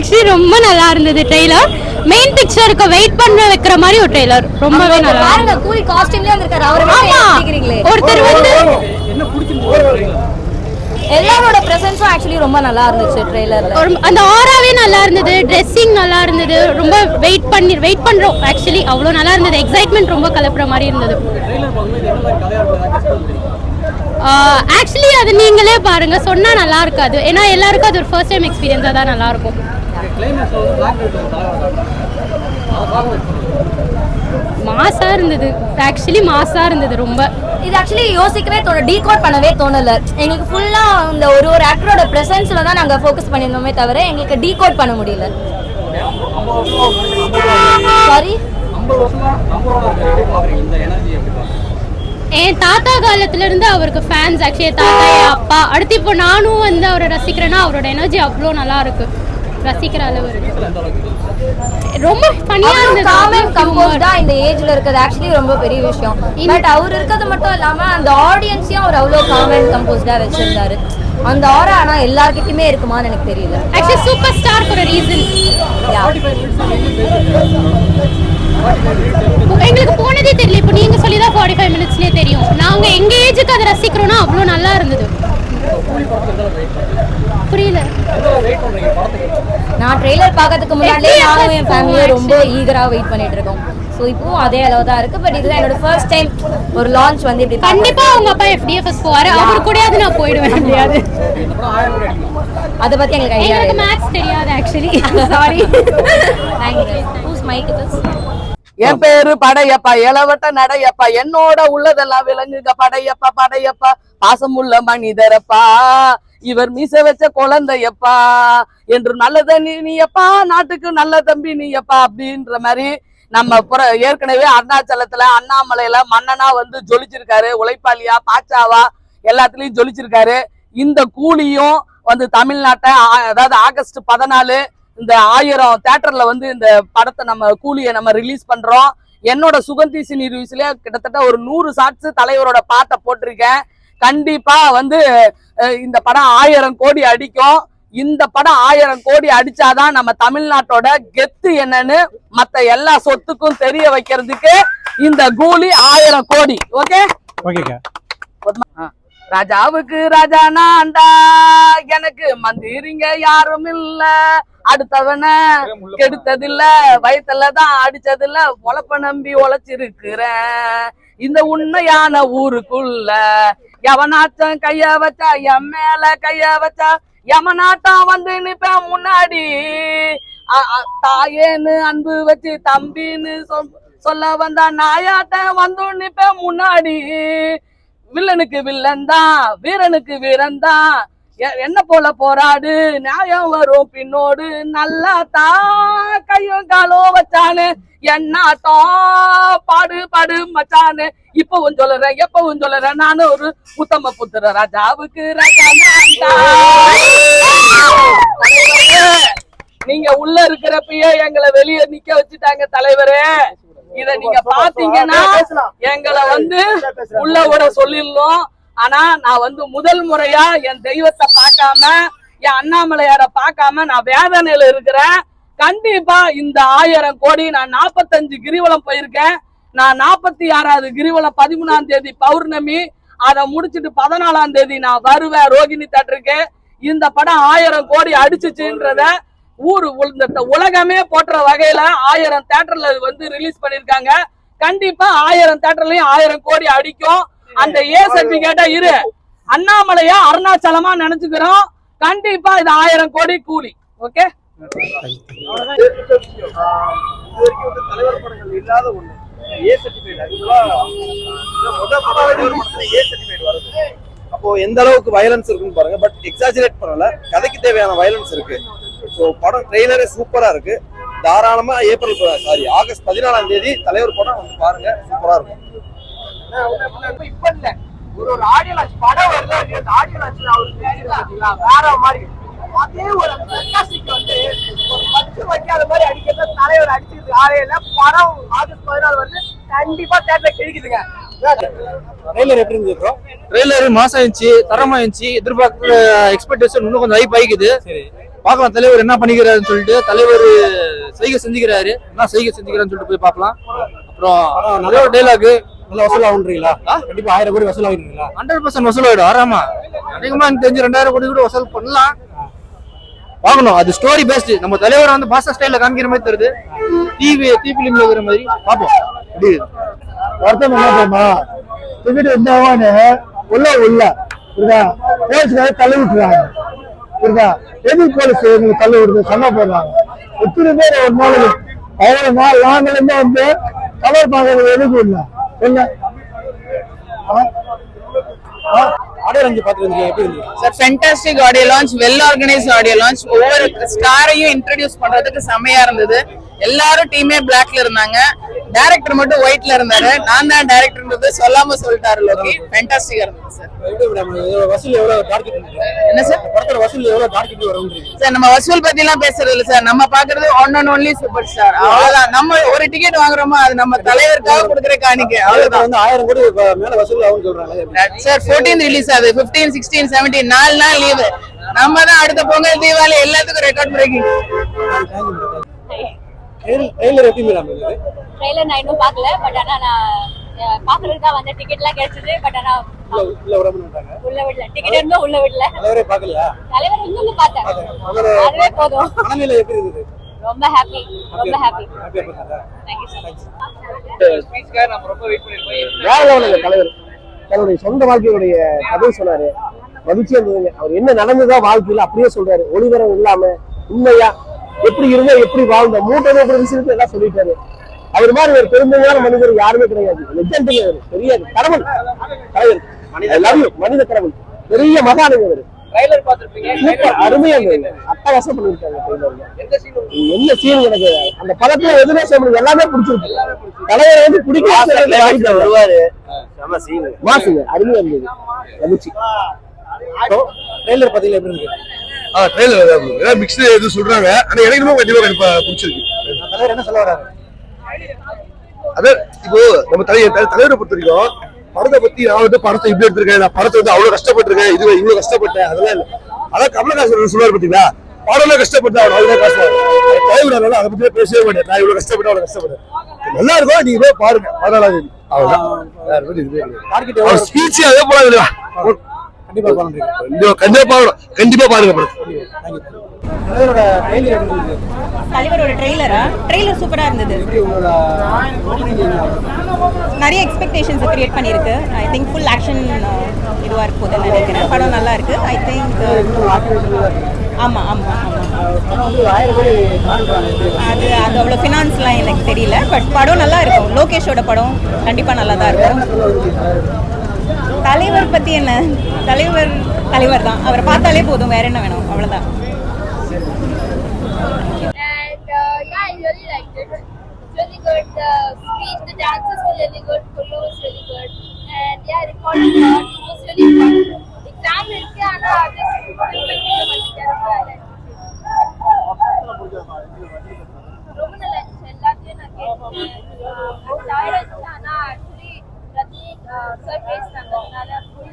Actually ரொம்ப நல்லா இருந்தது ட்ரெய்லர். மெயின் பிக்சருக்கு வெயிட் பண்ண வைக்கிற மாதிரி ஒரு ட்ரெய்லர். ரொம்பவே நல்லா பாருங்க. கூலி காஸ்டியூம்லயே வந்திருக்காரு. அவரே ஒருத்தர் வந்து என்ன பிடிச்சிருக்கு? எல்லாரோட பிரசன்ஸும் ஆக்சுவலி ரொம்ப நல்லா இருந்துச்சு ட்ரெய்லர்ல. அந்த ஆராவே நல்லா இருந்தது, ட்ரெஸ்ஸிங் நல்லா இருந்தது. ரொம்ப வெயிட் பண்றோம் ஆக்சுவலி. அவ்வளோ நல்லா இருந்தது. எக்ஸைட்மெண்ட் ரொம்ப கலப்புற மாதிரி இருந்தது. ஆக்சுவலி அது நீங்களே பாருங்க, சொன்னா நல்லா இருக்காது. ஏன்னா எல்லாருக்கும் அது ஒரு ஃபர்ஸ்ட் டைம் எக்ஸ்பீரியன்ஸா தான் நல்லா இருக்கும். மாசா இருந்தது. ஆக்சுவலி மாசா இருந்தது ரொம்ப. இது ஆக்சுவலி யோசிக்கவே டீகோட் பண்ணவே தோணல. எங்களுக்கு ஃபுல்லா இந்த ஒரு ஆக்டரோட பிரசன்ஸ்ல தான் நாங்க ஃபோக்கஸ் பண்ணியிருந்தோமே தவிர எங்களுக்கு டீகோட் பண்ண முடியல. சாரி, என் தாத்தா காலத்துல இருந்து அவருக்கு ஃபேன்ஸ். ஆக்சுவலி தாத்தா, என் அப்பா, அடுத்து இப்போ நானும் வந்து அவரை ரசிக்கிறேன்னா அவரோட எனர்ஜி அவ்வளோ நல்லா இருக்கு. ரசிக்கிற அளவு ரொம்ப ஃபன்னியா இருந்தது. காமன் கம்போஸ்டா இந்த ஏஜ்ல இருக்குது ஆக்சுவலி ரொம்ப பெரிய விஷயம். பட் அவர் இருக்கிறது மட்டும் இல்லாம அந்த ஆடியன்ஸையும் அவர் அவ்வளோ காமன் கம்போஸ்டா வச்சிருந்தாரு. அந்த ஆரா ஆனா எல்லார்கிட்டயுமே இருக்குமான்னு எனக்கு தெரியல. Actually super star for a reason. எங்களுக்கு போனதே தெரியல. இப்போ நீங்க சொல்லி தான் 45 மினிட்ஸ்லயே தெரியும். நாங்க எங்க ஏஜுக்கு அதை ரசிக்கிறோம்னா அவ்வளோ நல்லா இருந்தது. புரியல. நான் ட்ரெய்லர் பார்க்கறதுக்கு முன்னாடியே நானும் என் ஃபேமிலியே ரொம்ப ஈகரா வெயிட் பண்ணிட்டு இருக்கோம். ஸோ இப்போ அதே அளவு தான் இருக்கு. பட் இதுதான் என்னோட ஃபர்ஸ்ட் டைம் ஒரு லான்ச் வந்து இப்படி. கண்டிப்பா உங்க அப்பா FDFS போவாரு. அவர் கூடயாவது நான் போயிடுவேன் முடியாது. அதை பத்தி எங்களுக்கு ஐடியா எனக்கு மேத்ஸ் தெரியாது actually. Sorry. Thank you. Whose mic it is? என் பேரு படையப்பா, இளவட்ட நடையப்பா, என்னோட உள்ளதெல்லாம் விளங்குங்க படையப்பா. படையப்பா பாசமுள்ள மனிதரப்பா, இவர் மீச வச்ச குழந்தையப்பா, என்று நல்லத நீயப்பா, நாட்டுக்கு நல்ல தம்பி நீயப்பா அப்படின்ற மாதிரி நம்ம ஏற்கனவே அருணாச்சலத்துல அண்ணாமலையில மன்னனா வந்து ஜொலிச்சிருக்காரு. உழைப்பாளியா பாச்சாவா எல்லாத்துலயும் ஜொலிச்சிருக்காரு. இந்த கூலியும் வந்து தமிழ்நாட்டை அதாவது ஆகஸ்ட் 14 இந்த 1000 தியேட்டர்ல வந்து இந்த படத்தை நம்ம கூலியை நம்ம ரிலீஸ் பண்றோம். என்னோட சுகந்தி சினி ரிவ்யூஸ்ல கிட்டத்தட்ட ஒரு 100 ஷார்ட்ஸ் தலைவரோட பாட்டை போட்டிருக்கேன். கண்டிப்பா வந்து இந்த படம் 1000 கோடி அடிக்கும். இந்த படம் 1000 கோடி அடிச்சாதான் நம்ம தமிழ்நாட்டோட கெத்து என்னன்னு மத்த எல்லா சொத்துக்கும் தெரிய வைக்கிறதுக்கு இந்த கூலி 1000 கோடி. ஓகே ஓகேக்கா. ராஜாவுக்கு ராஜா நான்டா, எனக்கு மந்திரிங்க யாரும் இல்ல, அடுத்தவன கெடுத்ததில்ல, வயத்துலதான் அடிச்சதில்ல, பொழப்ப நம்பி உழைச்சிருக்கிறேன் இந்த உண்மையான ஊருக்குள்ள. எவனாச்சும் கைய வச்சா என் மேல கைய வச்சா எவனாட்டம் வந்து நிப்பேன் முன்னாடி. தாயேன்னு அன்பு வச்சு தம்பின்னு சொல்ல வந்தா நாயாட்டம் வந்து நிப்பேன் முன்னாடி. வில்லனுக்கு வில்லன் தான், வீரனுக்கு வீரன் தான், என்ன போல போராடு, நியாயம் வரும் பின்னோடு. நல்லா தான் கையும் காலும் வச்சானு என்னாட்டம் பாடு பாடு மச்சானு. இப்பவும் சொல்லுறேன் எப்பவும் சொல்லுறேன், நானும் ஒரு உத்தம புத்திர ராஜாவுக்கு ராஜா. நீங்க உள்ள இருக்கிறப்பயே எங்களை வெளியே நிக்க வச்சுட்டாங்க தலைவரே. இத நீங்க பாத்தீங்கன்னா எங்களை வந்து உள்ள விட சொல்லிடலாம். ஆனா நான் வந்து முதல் முறையா என் தெய்வத்தை பார்க்காம என் அண்ணாமலையார பார்க்காம நான் வேதனையில இருக்கிறேன். கண்டிப்பா இந்த 1000 கோடி. நான் 45 கிரிவலம் போயிருக்கேன். நான் 46வது கிரிவலம் 13ஆம் தேதி பௌர்ணமி, அதை முடிச்சுட்டு 14ஆம் தேதி நான் வருவேன் ரோகிணி தேட்டருக்கு. இந்த படம் 1000 கோடி அடிச்சுச்சுன்றத இந்த உலகமே போற்ற வகையில 1000 தியேட்டர்ல வந்து ரிலீஸ் பண்ணிருக்காங்க. கண்டிப்பா 1000 தியேட்டர்லயும் 1000 கோடி அடிக்கும். அந்த ஏ சர்டிபிகேட்டா இரு அண்ணாமலையா அருணாச்சலமா நினைச்சுக்கிறோம். கண்டிப்பா இது 1000 கோடி கூலி. ஓகே. தலைவர் படங்கள் இல்லாத ஒண்ணு ஏ சர்டிபிகேட். வருது. அப்போ எந்த அளவுக்கு வயலன்ஸ் இருக்குன்னு பாருங்க. பட் எக்ஸாஜரேட் பண்ணல, கதைக்கு தேவையான வயலன்ஸ் இருக்கு. ஸோ படம் ட்ரெய்லரே சூப்பரா இருக்கு. தாராளமா ஆகஸ்ட் 14ஆம் தேதி தலைவர் படம் வந்து பாருங்க, சூப்பரா இருக்கும். இப்ப இல்ல ஒரு ஆடியோ லான்ச் படம் வருது, அந்த ஆடியோ லான்ச்ல அவரு வேற மாதிரி அதே ஒரு வந்து ஒரு 10 வைக்காத மாதிரி அடிக்கிறது தலைவர் அடிச்சிருக்கு. ஆலையில படம் ஆகஸ்ட் 14 வந்து கண்டிப்பா தேட்டரை கிழிக்குதுங்க. ட்ரெய்லர் எப்படி இருந்துச்சு? ட்ரெய்லர் மாசம் இருந்துச்சு, தரமா இருந்துச்சு. எதிர்பார்க்குற எக்ஸ்பெக்டேஷன் இன்னும் கொஞ்சம் ஹைப் ஆகிக்குது. பார்க்கலாம் தலைவர் என்ன பண்ணிக்கிறாருன்னு சொல்லிட்டு. தலைவர் செய்கை செஞ்சுக்கிறாரு, என்ன செய்கை செஞ்சுக்கிறான்னு சொல்லிட்டு போய் பார்க்கலாம். அப்புறம் நல்ல ஒரு டைலாக், நல்ல வசூல் ஆகுன்றீங்களா? கண்டிப்பா 1000 கோடி வசூல் ஆகுறீங்களா? 100% வசூல் ஆயிடும். ஆறாமா அதிகமா எனக்கு தெரிஞ்சு 2000 கோடி கூட வசூல் பண்ணலாம். வாங்கணும், அது ஸ்டோரி பேஸ்ட். நம்ம தலைவரை வந்து பாச ஸ்டைல காமிக்கிற மாதிரி தருது, தீபிலிம்ல இருக்கிற மாதிரி. பார்ப்போம் எப்படி வருத்தம் என்ன தெரியுமா, டிக்கெட் என்னவான்னு உள்ள புரியுதா, போலீஸ்கார தள்ளி விட்டுறாங்க புரியுதா, எது போலீஸ் எங்களுக்கு தள்ளி விடுறது சண்டை போடுறாங்க. எத்தனை பேர் ஒரு நாளைக்கு 14 நாள் நாங்களுமே வந்து கவர் பார்க்கறது எதுவும் இல்லை என்ன ஆடியோ லான்ச் பாத்துருந்தீங்க, எப்படி இருந்துச்சு sir? Fantastic audio launch, well organised audio launch. ஒவ்வொரு ஸ்டாரையும் இன்ட்ரடியூஸ் பண்றதுக்கு செமையா இருந்தது. எல்லாரும் டீமே பிளாக்ல இருந்தாங்க, டைரக்டர் மட்டும் ஒயிட்ல இருந்தாரு. நான் தான் டைரக்டர்ன்றது சொல்லாம சொல்லிட்டாரு லோகி. ஃபென்டாஸ்டிக்கா இருந்தது சார். எப்படி மேடம் வசூல் எவ்வளவு டார்கெட் என்ன சார்? படத்தோட வசூல் எவ்வளவு டார்கெட் வரும்ன்றீங்க சார் நம்ம வசூல் பத்தி எல்லாம் பேசுறது இல்ல சார், நம்ம பாக்குறது one and only super star. அவ்வளவுதான். நம்ம ஒரு டிக்கெட் வாங்குறோமோ அது நம்ம தலைவருக்காக கொடுக்குற காணிக்கை, அவ்வளவுதான். வந்து 1000 கோடி மேல வசூல் ஆகும்னு சொல்றாங்க சார். 14 ரிலீஸ் ஆகுது, 15, 16, 17 4 நாள் லீவு. நம்ம தான் அடுத்த பொங்கல் தீபாவளி எல்லாத்துக்கும் ரெக்கார்ட் பிரேக்கிங். ட்ரெய்லர் எப்படி மேடம் இருந்தது? ட்ரெய்லர் நான் இன்னும் பார்க்கல, பட் ஆனா நான் பாக்குறதுக்கு தான் வந்த டிக்கெட்லாம் கிடைச்சது. பட் ஆனா உள்ள விட மாட்டாங்க, உள்ள விடல, டிக்கெட் இருந்தும் உள்ள விடல. தலைவரே பார்க்கலையா? தலைவர் இன்னும் பார்த்தேன், அதுவே போதும். மனநிலை எப்படி இருந்தது? ரொம்ப ஹாப்பி, ரொம்ப ஹாப்பி. ஹாப்பியா பண்ணாரா? Thank you sir. வேற லெவலுங்க தலைவர். தன்னுடைய சொந்த வாழ்க்கையுடைய கதை சொன்னாரு, மகிழ்ச்சியா இருந்ததுங்க. அவர் என்ன நடந்ததா வாழ்க்கையில அப்படியே சொல்றாரு, ஒளிவரம் இல்லாம உண்மையா எப்படி இருந்தா எப்படி வாழ்ந்த மூட்டை விஷயத்தை எல்லாம் சொல்லிட்டாரு. அவர் மாதிரி ஒரு பெருமையான மனிதர் யாருமே கிடையாது. லெஜெண்டுங்க, பெரிய கடவுள் தலைவர், மனித கடவுள், பெரிய மகானுங்க அவர். ட்ரெய்லர் பாத்துருப்பீங்க, சூப்பர், அருமையா இருந்தது, அட்டகாசம் பண்ணிருக்காங்க ட்ரெய்லர்ல. என்ன சீன் எனக்கு அந்த படத்துல எதுவுமே சொல்ல முடியும், எல்லாமே பிடிச்சிருக்கு. தலைவரை வந்து பிடிக்க வருவாரு, மாசுங்க, அருமையா இருந்தது, மகிழ்ச்சி. ட்ரெய்லர் பாத்தீங்களா எப்படி இருந்தது? ட்ரெய்லர் மிக்ஸ் எது சொல்றாங்க, ஆனா எனக்கு இன்னும் கண்டிப்பா பிடிச்சிருக்கு. தலைவர் என்ன சொல்ல வராரு? அதான் இப்போ நம்ம தலைவரை பொறுத்த வரைக்கும் படத்தை பத்தி நான் வந்து படத்தை இப்படி எடுத்திருக்கேன், நான் படத்தை வந்து அவ்வளவு கஷ்டப்பட்டிருக்கேன், இது இவ்வளவு கஷ்டப்பட்டேன், அதெல்லாம் இல்ல. அதான் கமலஹாசன் சொல்லுவாரு பாத்தீங்களா, படம் கஷ்டப்பட்டா அவ்வளவு காசு தலைவர், அதை பத்தி பேசவே மாட்டேன். நான் இவ்வளவு கஷ்டப்பட்டேன், அவ்வளவு கஷ்டப்பட்டேன். நல்லா இருக்கும், நீங்க போய் பாருங்க. 14ஆம் தேதி அவ்வளவுதான். ஸ்பீச் அதே போல கண்டிப்பா பாருங்க, கண்டிப்பா பாருங்க படம். தலைவரோட ட்ரெய்லர் எப்படி இருந்தது? தலைவரோட ட்ரெய்லர் சூப்பரா இருந்தது. நிறைய எக்ஸ்பெக்டேஷன்ஸ் கிரியேட் பண்ணிருக்கு. ஐ திங்க் ஃபுல் ஆக்ஷன் இதுவா இருக்குதுன்னு நினைக்கிறேன். படம் நல்லா இருக்கு. ஐ திங்க் ஆமா ஆமா ஆமா அது அவ்வளோ ஃபினான்ஸ்லாம் எனக்கு தெரியல, பட் படம் நல்லா இருக்கும். லோகேஷோட படம் கண்டிப்பா நல்லா தான் இருக்கும். தலைவர் பத்தி என்ன, தலைவர் தான், அவரை பார்த்தாலே போதும், வேற என்ன வேணும், அவ்வளவுதான். Yeah, I really liked it. It's really good. The speech, the dances were really good. Kullu was really good. And yeah, recording lot. It was really fun. Exam irukku ana just ரொம்ப நல்லா இருந்துச்சு. எல்லாத்தையும் நான் கேட்டேன். tired ஆனா actually Pratik sir பேசினாங்க, அதனால full